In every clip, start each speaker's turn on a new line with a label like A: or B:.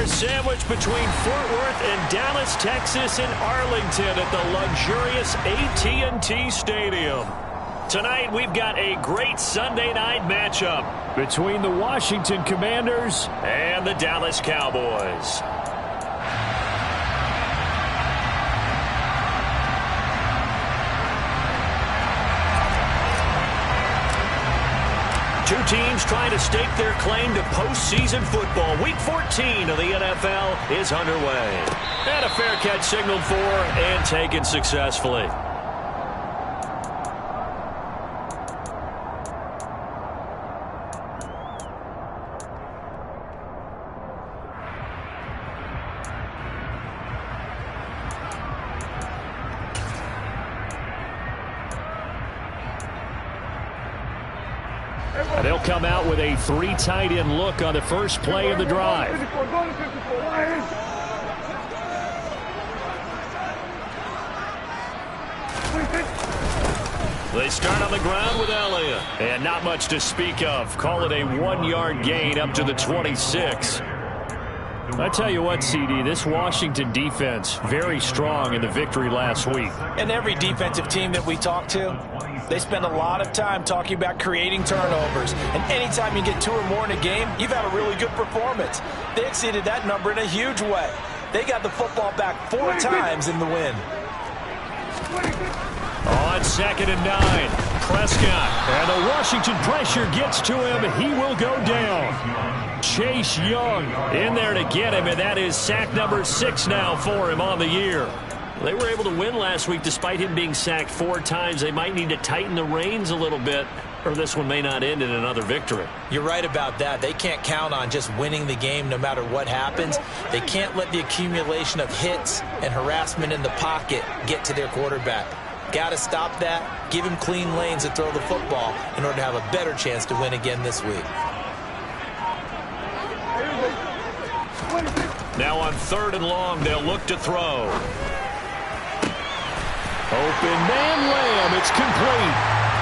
A: They're sandwiched between Fort Worth and Dallas, Texas, and Arlington at the luxurious AT&T Stadium. Tonight, we've got a great Sunday night matchup between the Washington Commanders and the Dallas Cowboys. Two teams trying to stake their claim to postseason football. Week 14 of the NFL is underway. And a fair catch signaled for and taken successfully. They'll come out with a three tight end look on the first play of the drive. They start on the ground with Elliott. And not much to speak of. Call it a 1-yard gain up to the 26. I tell you what, CD, this Washington defense, very strong in the victory last week.
B: And every defensive team that we talk to, they spend a lot of time talking about creating turnovers. And anytime you get 2 or more in a game, you've had a really good performance. They exceeded that number in a huge way. They got the football back 4 times in the win.
A: On 2nd and 9, Prescott. And the Washington pressure gets to him. He will go down. Chase Young in there to get him, and that is sack number 6 now for him on the year. They were able to win last week despite him being sacked 4 times. They might need to tighten the reins a little bit, or this one may not end in another victory.
B: You're right about that. They can't count on just winning the game no matter what happens. They can't let the accumulation of hits and harassment in the pocket get to their quarterback. Got to stop that, give him clean lanes to throw the football in order to have a better chance to win again this week.
A: Now on 3rd and long, they'll look to throw. Open man Lamb, it's complete.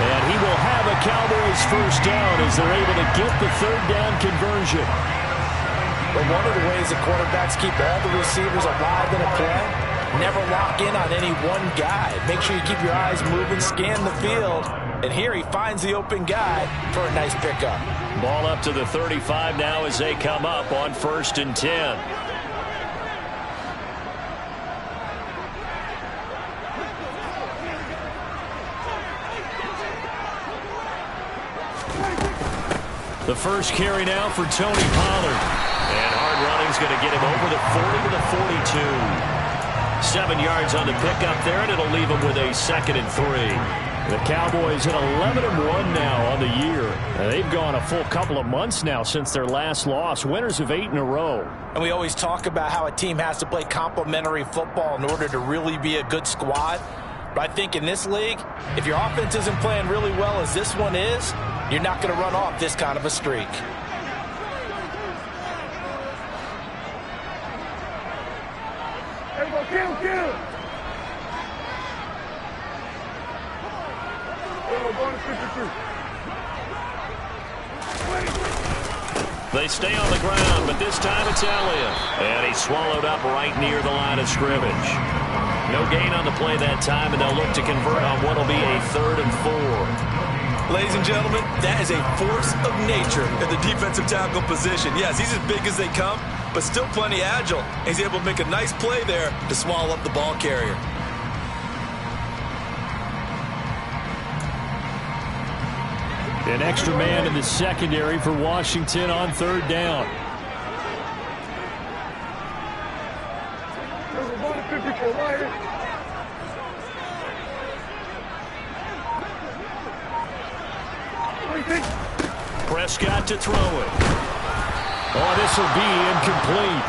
A: And he will have a Cowboys first down as they're able to get the 3rd down conversion.
B: But one of the ways the quarterbacks keep all the receivers alive in a play, never lock in on any one guy. Make sure you keep your eyes moving, scan the field. And here he finds the open guy for a nice pickup.
A: Ball up to the 35 now as they come up on 1st and 10. The first carry now for Tony Pollard. And hard running's going to get him over the 40 to the 42. 7 yards on the pickup there, and it'll leave him with a 2nd and 3. The Cowboys at 11-1 now on the year. They've gone a full couple of months now since their last loss. Winners of 8 in a row.
B: And we always talk about how a team has to play complementary football in order to really be a good squad. But I think in this league, if your offense isn't playing really well as this one is, you're not going to run off this kind of a streak.
A: They stay on the ground, but this time it's Elliott. And he's swallowed up right near the line of scrimmage. No gain on the play that time, and they'll look to convert on what will be a 3rd and 4.
C: Ladies and gentlemen, that is a force of nature in the defensive tackle position. Yes, he's as big as they come, but still plenty agile. He's able to make a nice play there to swallow up the ball carrier.
A: An extra man in the secondary for Washington on 3rd down. Prescott to throw it. Oh, this will be incomplete.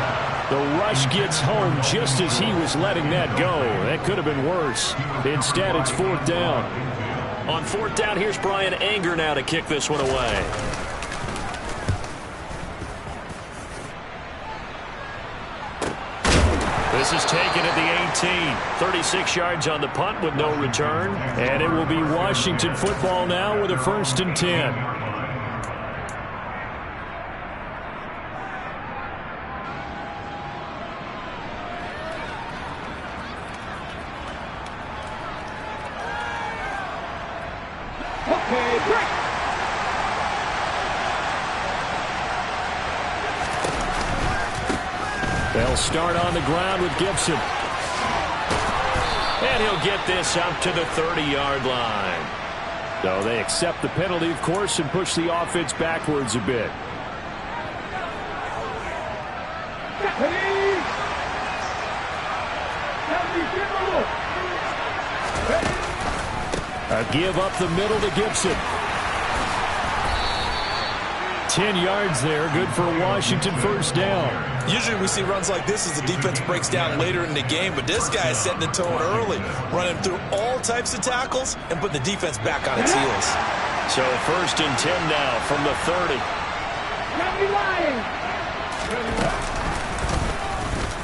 A: The rush gets home just as he was letting that go. That could have been worse. Instead, it's 4th down. On 4th down, here's Brian Anger now to kick this one away. This is taken at the 18. 36 yards on the punt with no return. And it will be Washington football now with a 1st and 10. They'll start on the ground with Gibson. And he'll get this up to the 30-yard line. So they accept the penalty, of course, and push the offense backwards a bit. A give up the middle to Gibson. 10 yards there, good for a Washington first down.
C: Usually we see runs like this as the defense breaks down later in the game, but this guy is setting the tone early, running through all types of tackles and putting the defense back on its heels.
A: So 1st and 10 now from the 30.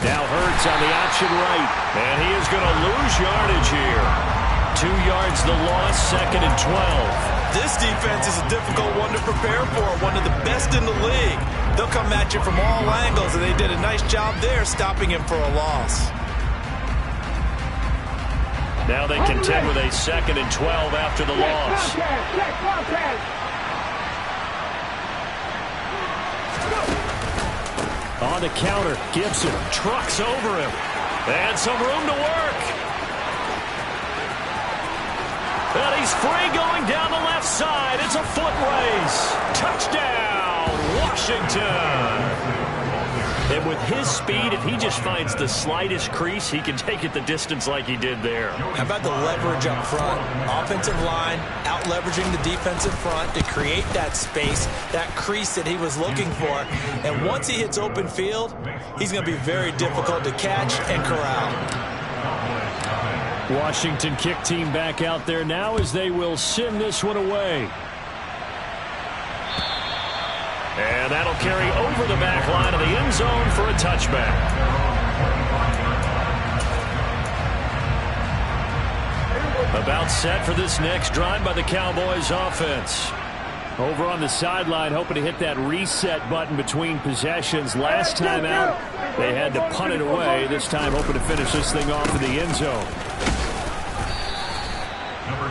A: Now Hurts on the option right, and he is going to lose yardage here. 2 yards the loss, 2nd and 12.
C: This defense is a difficult one to prepare for, one of the best in the league. They'll come at you from all angles, and they did a nice job there stopping him for a loss.
A: Now they contend with a 2nd and 12 after the loss. On the counter, Gibson trucks over him. And some room to work. And he's free going down the left side. It's a foot race. Touchdown, Washington. And with his speed, if he just finds the slightest crease, he can take it the distance like he did there.
C: How about the leverage up front? Offensive line out-leveraging the defensive front to create that space, that crease that he was looking for. And once he hits open field, he's going to be very difficult to catch and corral.
A: Washington kick team back out there now as they will send this one away. And that'll carry over the back line of the end zone for a touchback. About set for this next drive by the Cowboys offense. Over on the sideline, hoping to hit that reset button between possessions. Last time out, they had to punt it away. This time, hoping to finish this thing off in the end zone.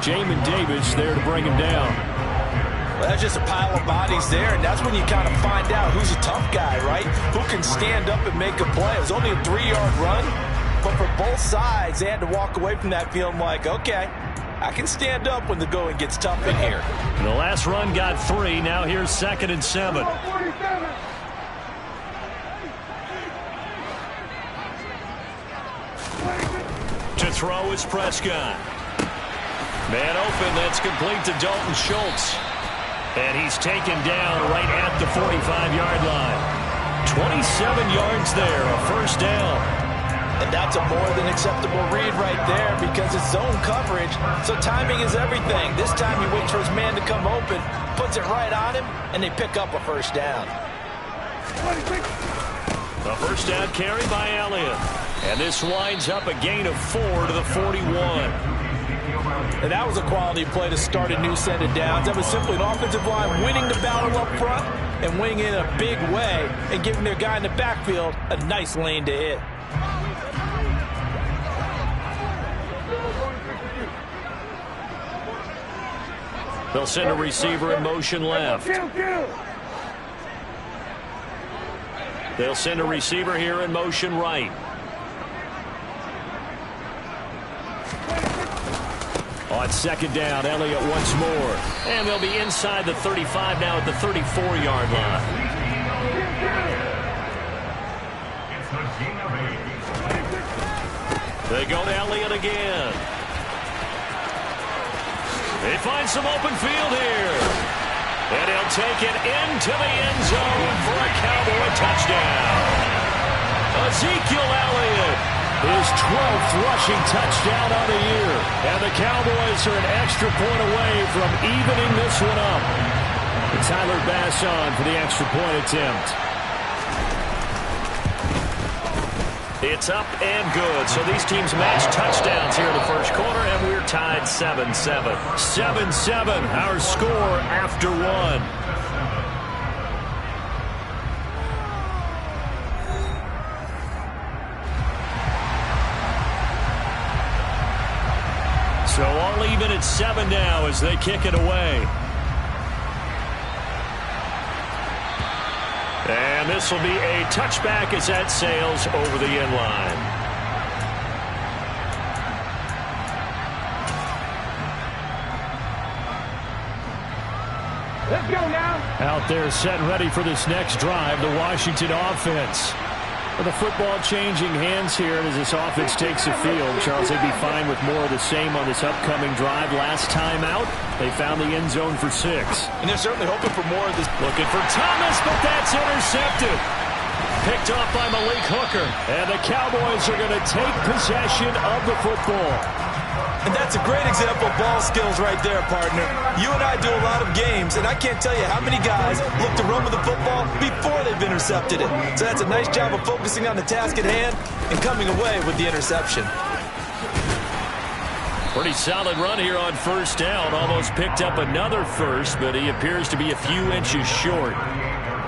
A: Jamin Davis there to bring him down.
C: Well, that's just a pile of bodies there, and that's when you kind of find out who's a tough guy, right? Who can stand up and make a play. It was only a 3-yard run, but for both sides, they had to walk away from that feeling like, okay, I can stand up when the going gets tough in here.
A: The last run got 3. Now here's 2nd and 7. To throw is Prescott. Man open, that's complete to Dalton Schultz. And he's taken down right at the 45-yard line. 27 yards there, a first down.
C: And that's a more than acceptable read right there because it's zone coverage, so timing is everything. This time he waits for his man to come open, puts it right on him, and they pick up a first down.
A: A first down carry by Elliott. And this winds up a gain of 4 to the 41.
C: And that was a quality play to start a new set of downs. That was simply an offensive line winning the battle up front and winning in a big way and giving their guy in the backfield a nice lane to hit.
A: They'll send a receiver in motion left. They'll send a receiver here in motion right. On 2nd down, Elliott once more. And they'll be inside the 35 now at the 34-yard line. They go to Elliott again. They find some open field here. And he'll take it into the end zone for a Cowboy touchdown. Ezekiel Elliott. His 12th rushing touchdown on the year. And the Cowboys are an extra point away from evening this one up. And Tyler Bass on for the extra point attempt. It's up and good. So these teams match touchdowns here in the first quarter, and we're tied 7-7. 7-7, our score after 1. So all even at 7 now as they kick it away. And this will be a touchback as that sails over the end line.
D: Let's go now.
A: Out there set ready for this next drive, the Washington offense. With the football changing hands here as this offense takes the field. Charles, they'd be fine with more of the same on this upcoming drive. Last time out, they found the end zone for 6.
C: And they're certainly hoping for more of this.
A: Looking for Thomas, but that's intercepted. Picked off by Malik Hooker. And the Cowboys are going to take possession of the football.
C: And that's a great example of ball skills right there, partner. You and I do a lot of games, and I can't tell you how many guys look to run with the football before they've intercepted it. So that's a nice job of focusing on the task at hand and coming away with the interception.
A: Pretty solid run here on first down. Almost picked up another first, but he appears to be a few inches short.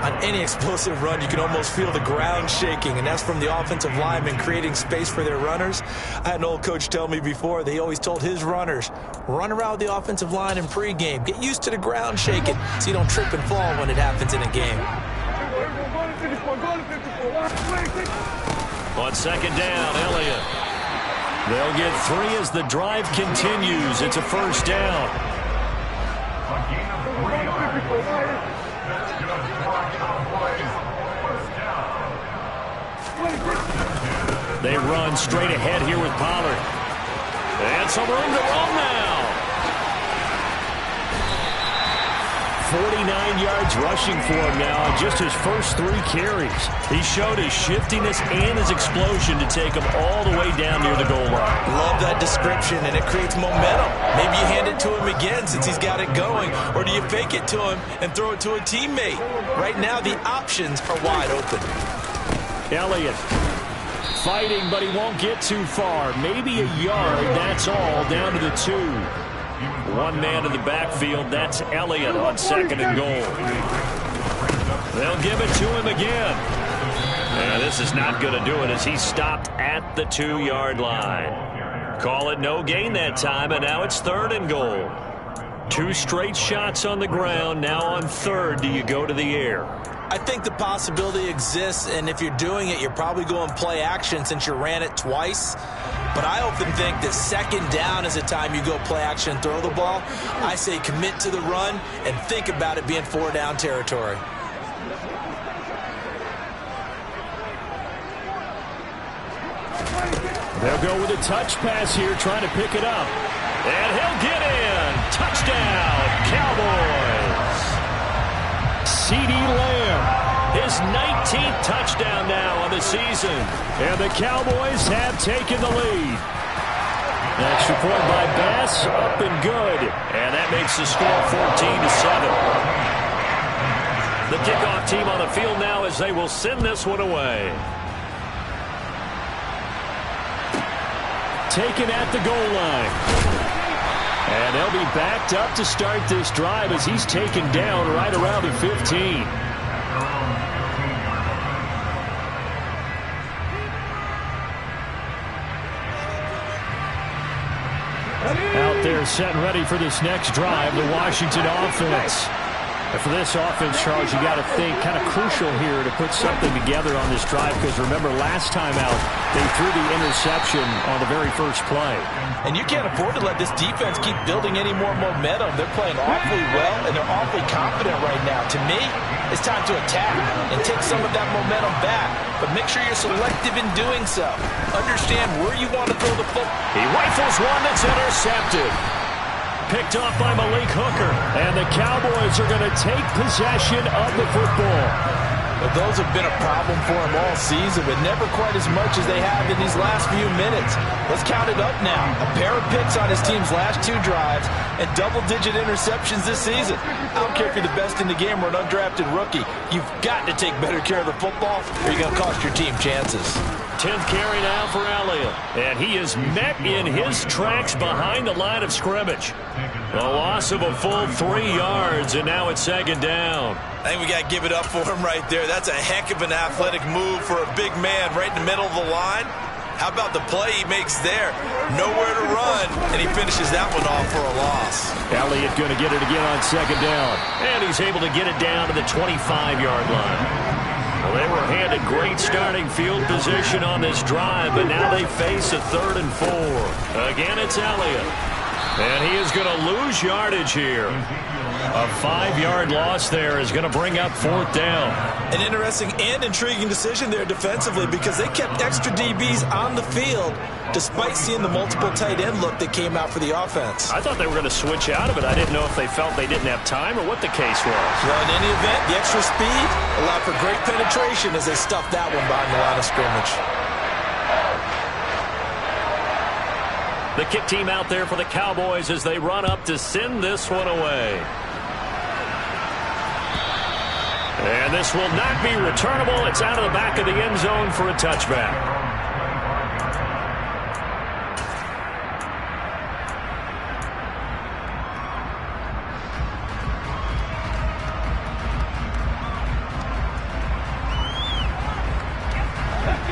C: On any explosive run, you can almost feel the ground shaking, and that's from the offensive linemen creating space for their runners. I had an old coach tell me before, they always told his runners, run around the offensive line in pregame. Get used to the ground shaking so you don't trip and fall when it happens in a game.
A: On second down, Elliott. They'll get 3 as the drive continues. It's a first down. They run straight ahead here with Pollard. And some room to run now. 49 yards rushing for him now on just his first 3 carries. He showed his shiftiness and his explosion to take him all the way down near the goal line.
C: Love that description, and it creates momentum. Maybe you hand it to him again since he's got it going, or do you fake it to him and throw it to a teammate? Right now, the options are wide open.
A: Elliott fighting, but he won't get too far. Maybe a yard, that's all, down to the 2. One man in the backfield, that's Elliott on second and goal. They'll give it to him again. And this is not going to do it as he stopped at the 2-yard line. Call it no gain that time, and now it's 3rd and goal. 2 straight shots on the ground. Now on 3rd, do you go to the air?
B: I think the possibility exists, and if you're doing it, you're probably going play action since you ran it twice. But I often think that second down is the time you go play action and throw the ball. I say commit to the run and think about it being 4-down territory.
A: They'll go with a touch pass here, trying to pick it up. And he'll get in. Touchdown, Cowboys. C.D. Lamb, his 19th touchdown now on the season. And the Cowboys have taken the lead. Extra point by Bass, up and good. And that makes the score 14-7. The kickoff team on the field now as they will send this one away. Taken at the goal line. And they'll be backed up to start this drive as he's taken down right around the 15. Out there set and ready for this next drive, the Washington offense. And for this offense, Charles, you got to think kind of crucial here to put something together on this drive because remember last time out they threw the interception on the very first play.
C: And you can't afford to let this defense keep building any more momentum. They're playing awfully well, and they're awfully confident right now. To me, it's time to attack and take some of that momentum back. But make sure you're selective in doing so. Understand where you want to throw the football.
A: He rifles one that's intercepted. Picked off by Malik Hooker. And the Cowboys are going to take possession of the football.
C: Well, those have been a problem for him all season, but never quite as much as they have in these last few minutes. Let's count it up now. A pair of picks on his team's last 2 drives and double-digit interceptions this season. I don't care if you're the best in the game or an undrafted rookie. You've got to take better care of the football or you're going to cost your team chances.
A: 10th carry now for Elliott. And he is met in his tracks behind the line of scrimmage. A loss of a full 3 yards, and now it's second down.
C: I think we got to give it up for him right there. That's a heck of an athletic move for a big man right in the middle of the line. How about the play he makes there? Nowhere to run, and he finishes that one off for a loss.
A: Elliott going to get it again on second down. And he's able to get it down to the 25-yard line. Well, they were handed great starting field position on this drive, but now they face a 3rd and 4. Again, it's Elliott. And he is going to lose yardage here. A 5-yard loss there is going to bring up 4th down.
C: An interesting and intriguing decision there defensively because they kept extra DBs on the field despite seeing the multiple tight end look that came out for the offense.
A: I thought they were going to switch out of it. I didn't know if they felt they didn't have time or what the case was.
C: Well, in any event, the extra speed allowed for great penetration as they stuffed that one behind the line of scrimmage.
A: The kick team out there for the Cowboys as they run up to send this one away. And this will not be returnable. It's out of the back of the end zone for a touchback.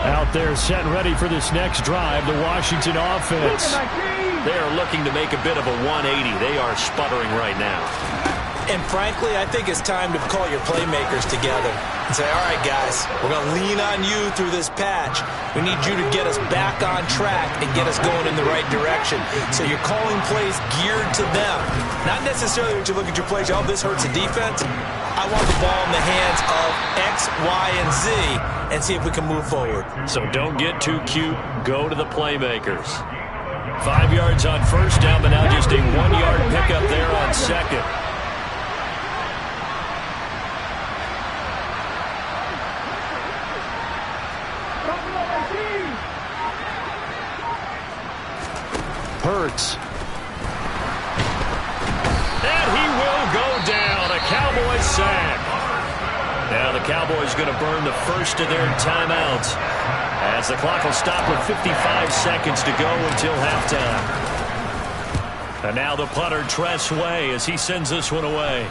A: Out there set and ready for this next drive, the Washington offense. They are looking to make a bit of a 180. They are sputtering right now.
C: And frankly, I think it's time to call your playmakers together and say, all right, guys, we're going to lean on you through this patch. We need you to get us back on track and get us going in the right direction. So you're calling plays geared to them. Not necessarily that you look at your plays, oh, this hurts the defense. I want the ball in the hands of X, Y, and Z and see if we can move forward.
A: So don't get too cute. Go to the playmakers. 5 yards on first down, but now just a 1-yard pickup there on second. Hurts. And he will go down. A Cowboys sack. Now the Cowboys going to burn the first of their timeouts as the clock will stop with 55 seconds to go until halftime. And now the punter, Tress Way, as he sends this one away.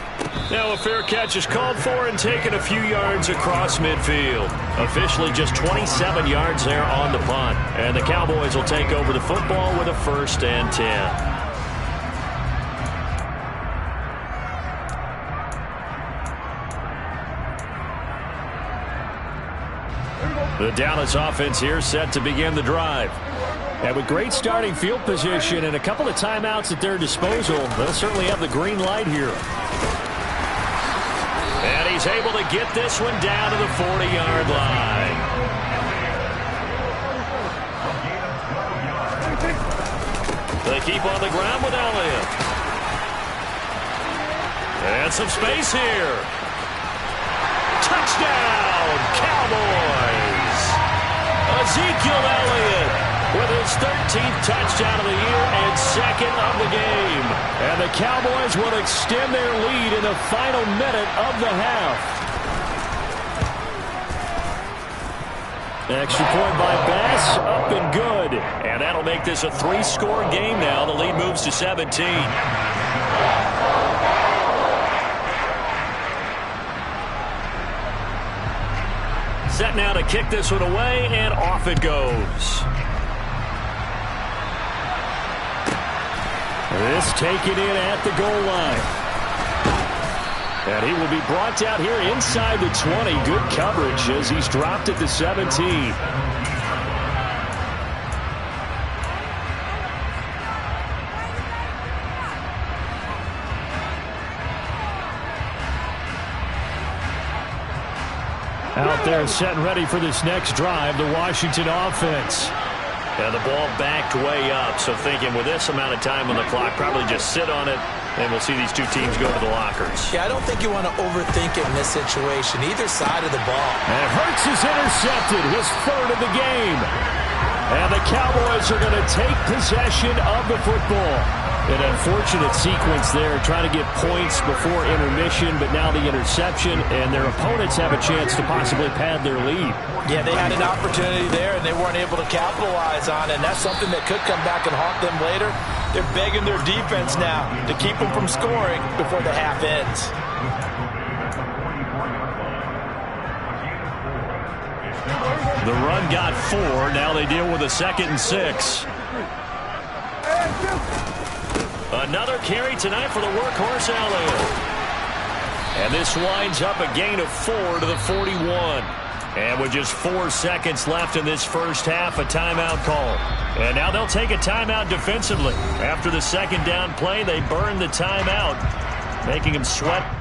A: Now a fair catch is called for and taken a few yards across midfield. Officially just 27 yards there on the punt. And the Cowboys will take over the football with a 1st and 10. The Dallas offense here set to begin the drive. And with great starting field position and a couple of timeouts at their disposal, they'll certainly have the green light here. And he's able to get this one down to the 40-yard line. They keep on the ground with Elliott. And some space here. Touchdown, Cowboys! Ezekiel Elliott with his 13th touchdown of the year and 2nd of the game. And the Cowboys will extend their lead in the final minute of the half. Extra point by Bass, up and good. And that'll make this a 3-score game now. The lead moves to 17. Set now to kick this one away, and off it goes. This taken in at the goal line. And he will be brought down here inside the 20. Good coverage as he's dropped at the 17. Out there set and ready for this next drive, the Washington offense. And the ball backed way up, so thinking with this amount of time on the clock, probably just sit on it, and we'll see these two teams go to the lockers.
C: Yeah, I don't think you want to overthink it in this situation, either side of the ball.
A: And Hurts is intercepted, his 3rd of the game. And the Cowboys are going to take possession of the football. An unfortunate sequence there, trying to get points before intermission, but now the interception, and their opponents have a chance to possibly pad their lead.
C: Yeah, they had an opportunity there, and they weren't able to capitalize on it, and that's something that could come back and haunt them later. They're begging their defense now to keep them from scoring before the half ends.
A: The run got 4. Now they deal with a 2nd and 6. Another carry tonight for the workhorse Alley. And this winds up a gain of 4 to the 41. And with just 4 seconds left in this first half, a timeout call. And now they'll take a timeout defensively. After the 2nd down play, they burn the timeout, making them sweat.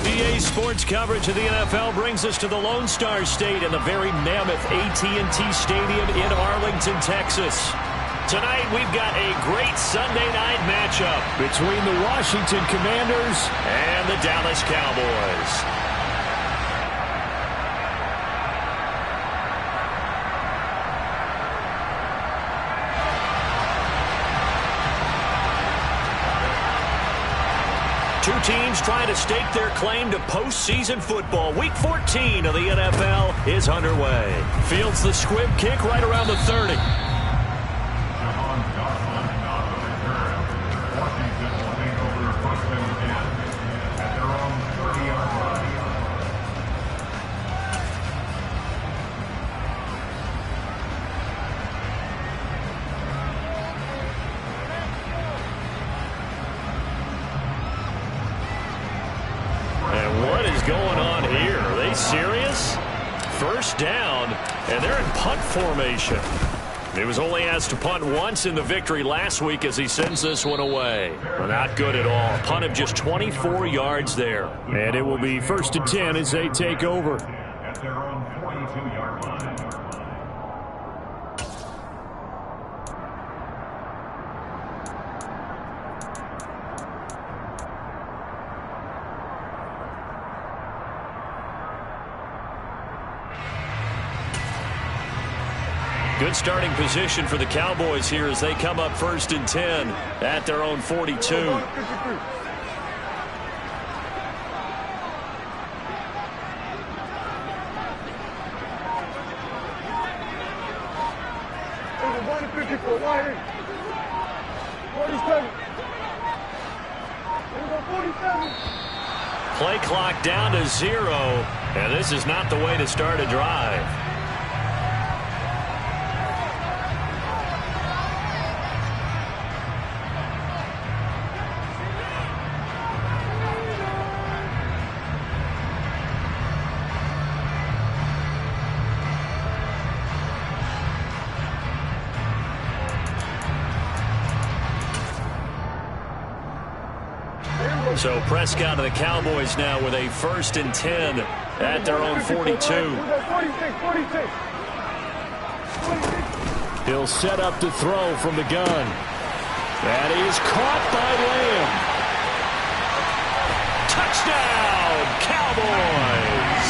A: EA Sports coverage of the NFL brings us to the Lone Star State and the very mammoth AT&T Stadium in Arlington, Texas. Tonight, we've got a great Sunday night matchup between the Washington Commanders and the Dallas Cowboys. Two teams trying to stake their claim to postseason football. Week 14 of the NFL is underway. Fields the squib kick right around the 30. Going on here? Are they serious? First down, and they're in punt formation. He was only asked to punt once in the victory last week as he sends this one away. Well, not good at all. Punt of just 24 yards there. And it will be 1st and 10 as they take over.
D: At their own 42-yard line.
A: Good starting position for the Cowboys here as they come up 1st and 10 at their own 42. Play clock down to 0, and this is not the way to start a drive. So Prescott and the Cowboys now with a 1st and 10 at their own 42. He'll set up to throw from the gun. And he is caught by Lamb. Touchdown, Cowboys!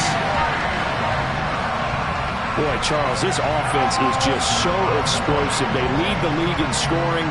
A: Boy, Charles, this offense is just so explosive. They lead the league in scoring.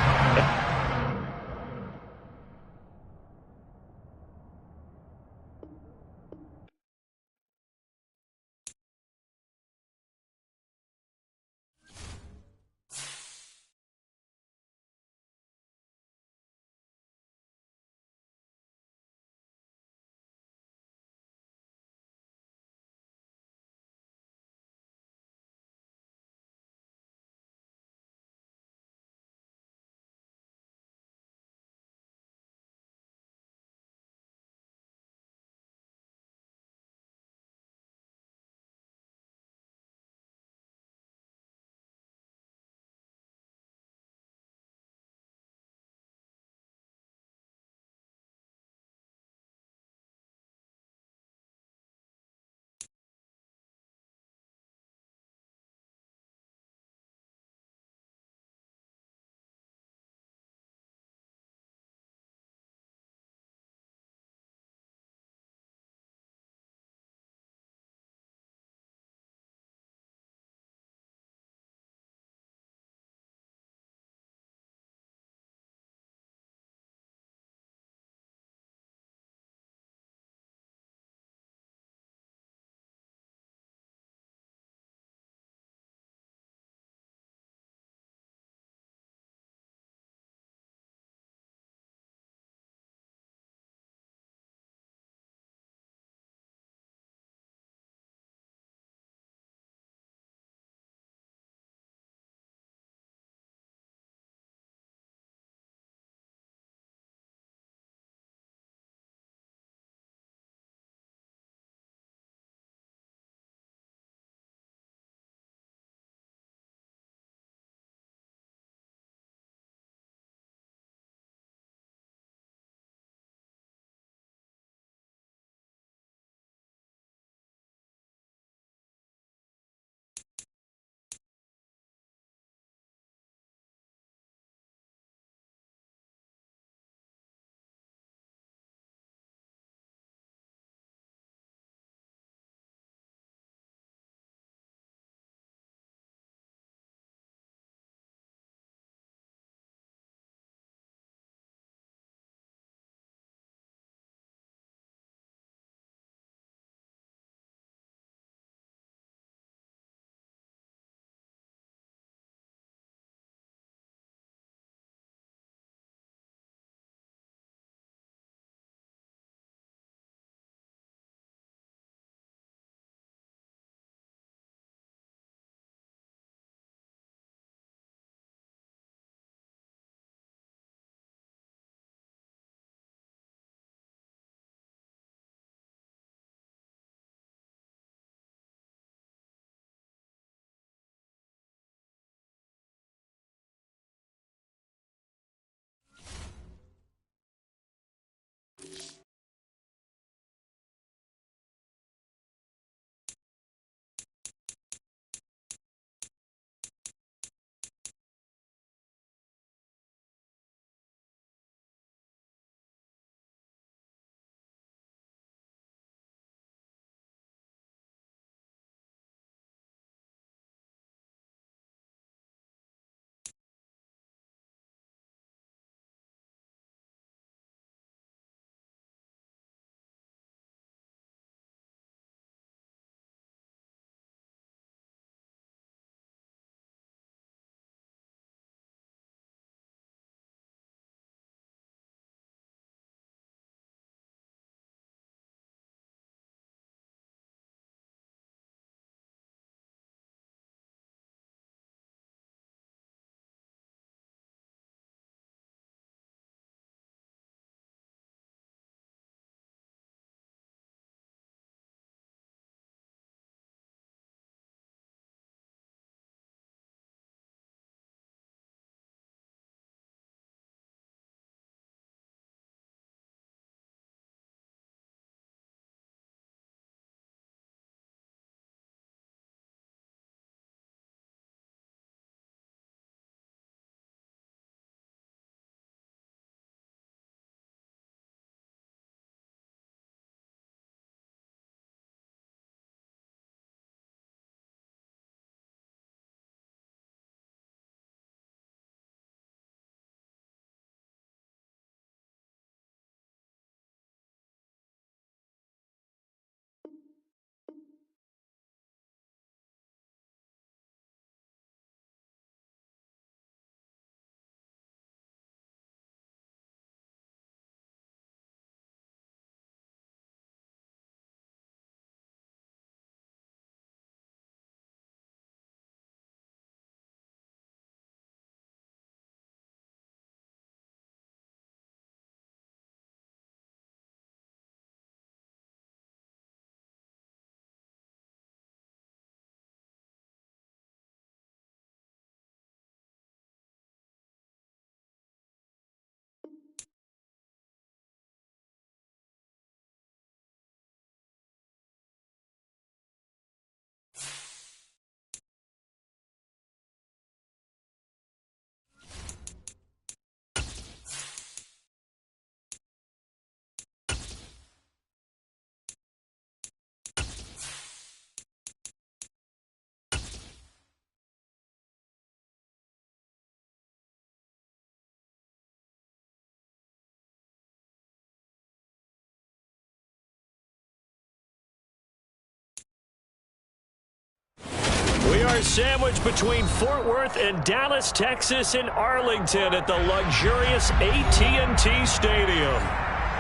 A: are sandwiched between Fort Worth and Dallas, Texas, and Arlington at the luxurious AT&T Stadium.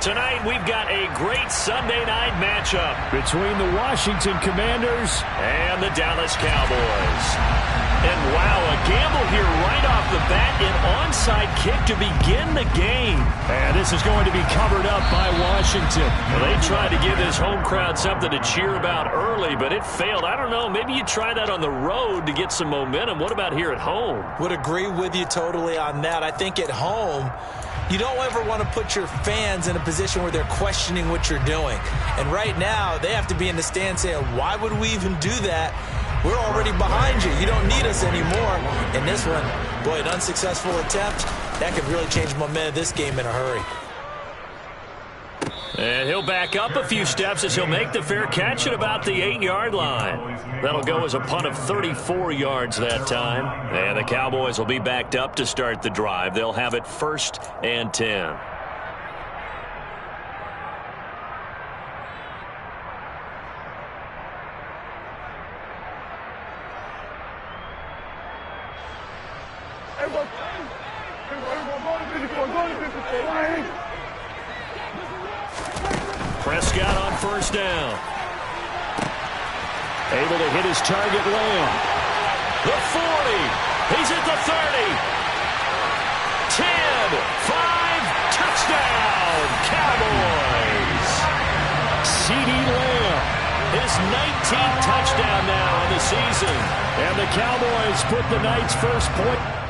A: Tonight, we've got a great Sunday night matchup between the Washington Commanders and the Dallas Cowboys. And wow, a gamble here right off the bat, an onside kick to begin the game. And this is going to be covered up by Washington. Well, they tried to give this home crowd something to cheer about early, but it failed. I don't know, maybe you try that on the road to get some momentum. What about here at home?
B: Would agree with you totally on that. I think at home, you don't ever want to put your fans in a position where they're questioning what you're doing. And right now, they have to be in the stand saying, why would we even do that? We're already behind you. You don't need us anymore. And this one, boy, an unsuccessful attempt, that could really change the momentum of this game in a hurry.
A: And he'll back up a few steps as he'll make the fair catch at about the 8-yard line. That'll go as a punt of 34 yards that time. And the Cowboys will be backed up to start the drive. They'll have it 1st and 10. Prescott on 1st down. Able to hit his target, Lamb. The 40. He's at the 30. 10, 5, touchdown, Cowboys. CeeDee Lamb, his 19th touchdown now on the season. And the Cowboys put the night's first point.